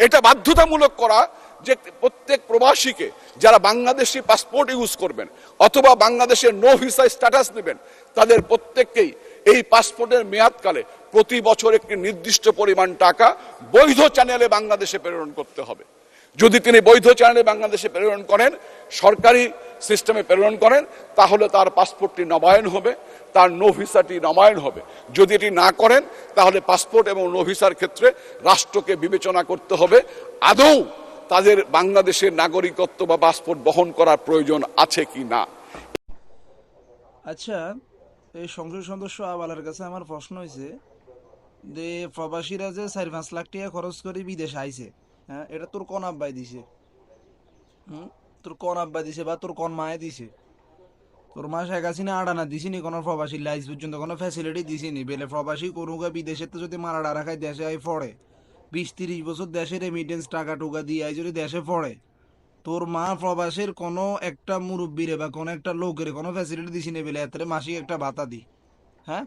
এটা বাধ্যতামূলক করা যে প্রত্যেক প্রবাসীকে যারা বাংলাদেশি পাসপোর্ট ইউজ করবেন অথবা বাংলাদেশের নো ভিসা স্ট্যাটাস নেবেন তাদের প্রত্যেককেই এই পাসপোর্টের মেয়াদকালে প্রতি বছর একটি নির্দিষ্ট পরিমাণ টাকা বৈধ চ্যানেলে বাংলাদেশে প্রেরণ করতে হবে। যদি তিনি বৈধ চ্যানেলে বাংলাদেশে প্রেরণ করেন, সরকারি সিস্টেমে প্রেরণ করেন, তাহলে তার পাসপোর্টটি নবায়ন হবে, তার নো ভিসাটি নবায়ন হবে। যদি এটি না করেন তাহলে পাসপোর্ট এবং নো ভিসার ক্ষেত্রে রাষ্ট্রকে বিবেচনা করতে হবে আদৌ তাদের বাংলাদেশের নাগরিকত্ব বা পাসপোর্ট বহন করার প্রয়োজন আছে কি না। আচ্ছা, এই সংসদ সদস্য আবালের কাছে আমার প্রশ্ন হয়েছে যে প্রবাসীরা যে 4-5 লাখ টাকা খরচ করে বিদেশে আইছে, হ্যাঁ, এটা তোর কোন আব্বাই দিছে? তোর কোন আব্বাই দিছে বা তোর কোন মায়ে দিছে? তোর মা শেখ হাসিনা আডানা দিছিনি কোনো প্রবাসী লাইস পর্যন্ত কোনো ফ্যাসিলিটি দিছিনি বেলে প্রবাসী করুগা বিদেশে তো যদি মারা ডারা খায় দেশে আই পড়ে 20-30 বছর দেশে রেমিটেন্স টাকা টুকা দিয়ে আই যদি দেশে পড়ে, তোর মা প্রবাসের কোনো একটা মুরব্বীরে বা কোনো একটা লোকের কোনো ফ্যাসিলিটি দিছিনি বেলে এত মাসিক একটা ভাতা দি? হ্যাঁ,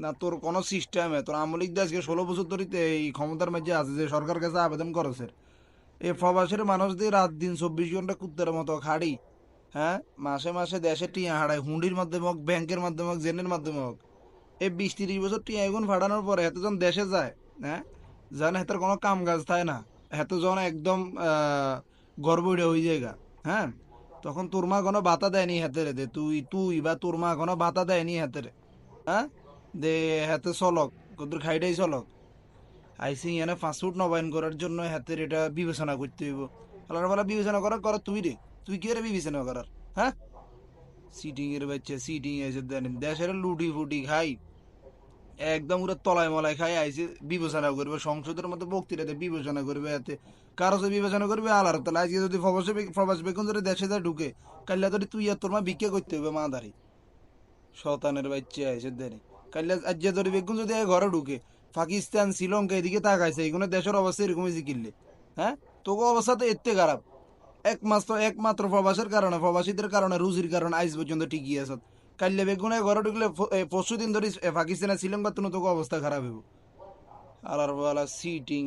না তোর কোনো সিস্টেমে তোর আমলিক দেশকে 16 বছর ধরে এই ক্ষমতার মাঝে আছে যে সরকার কাছে আবেদন করেছে এই প্রবাসের মানুষদের রাত দিন 24 ঘন্টা কুত্তের মতো খাড়ি, হ্যাঁ, মাসে মাসে দেশে টিয়া হারায় হুন্ডির মাধ্যমে হোক ব্যাংকের মাধ্যমে হোক জেনের মাধ্যমে হোক। এই 20-30 বছর টিয়া এগুন ফাটানোর পরে এতজন দেশে যায়, হ্যাঁ, জানে হেতার কোনো কাম কাজ থাকে না, এতজন একদম গর্বইটা হয়ে যায় গা, হ্যাঁ, তখন তোর মা কোনো বাতা দেয়নি হাতে রে দে তুই তুই বা তোর মা কোনো বাতা দেয়নি হাতে রে, হ্যাঁ, দে হাতে চলক কদুর খাইটাই চলক আইসি এনে পাসপোর্ট নবায়ন করার জন্য হাতের এটা বিবেচনা করতে হইব। আল্লাহর বেলা বিবেচনা করার কর তুই রে, তুই কি রে বিবেচনা করার, হ্যাঁ, সিটিং এর বাচ্চা সিটিং এসে দেন দেশের লুটি ফুটি খাই একদম পুরো তলায় মলায় খাই আইসে বিবেচনা করবে সংসদের মধ্যে বক্তৃতাতে বিবেচনা করবে এতে কারো সে বিবেচনা করবে আলার তাহলে আজকে যদি প্রবাস বেগুন যদি দেশে যায় ঢুকে কাল্লা যদি তুই আর তোর মা ভিক্ষা করতে হবে মা দাঁড়ি শতানের বাচ্চা আইসে দেনি কাল্লা আজকে যদি বেগুন যদি ঘরে ঢুকে পাকিস্তান শ্রীলঙ্কা এদিকে তাকাইছে এগুলো দেশের অবস্থা এরকমই জিকিরলে, হ্যাঁ, তোকে অবস্থা তো এতে খারাপ একমাত্র প্রবাসের কারণে প্রবাসীদের কারণে রুজির কারণে আইস পর্যন্ত টিকিয়ে আছে কাল্লে বেগুনে ঘরে ঢুকলে পরশু দিন ধরে পাকিস্তানের শ্রীলঙ্কা তো তোকে অবস্থা খারাপ হইব। আলার বলা সিটিং